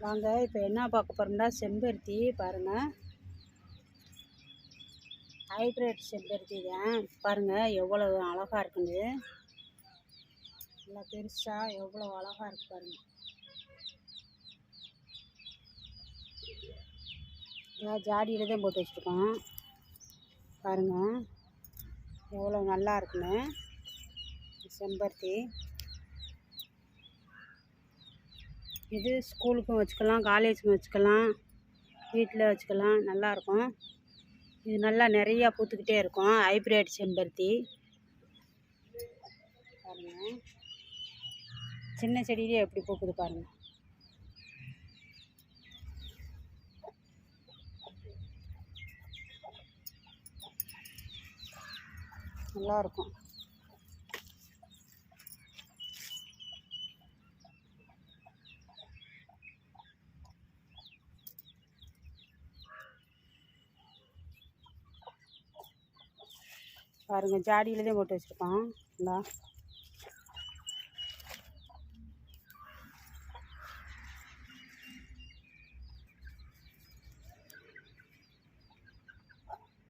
வாங்க இப்போ என்ன பார்க்க போகிறோம்னா செம்பருத்தி பாருங்கள். ஹைப்ரிட் செம்பருத்தி தான் பாருங்கள், எவ்வளோ அழகாக இருக்குன்னு. நல்லா பெருசாக எவ்வளோ அழகாக இருக்கு பாருங்கள். ஜாடியில் தான் போட்டு வச்சுருக்கோம் பாருங்கள், எவ்வளோ நல்லா இருக்குன்னு செம்பருத்தி. இது ஸ்கூலுக்கும் வச்சுக்கலாம், காலேஜுக்கும் வச்சுக்கலாம், வீட்டில் வச்சுக்கலாம், நல்லாயிருக்கும். இது நல்லா நிறையா பூத்துக்கிட்டே இருக்கும். ஹைப்ரிட் செம்பருத்தி பாருங்கள், சின்ன செடியிலே எப்படி பூக்குது பாருங்கள். நல்லாயிருக்கும். பாருங்கள், ஜாடியில் தான் போட்டு வச்சுருக்கோம்.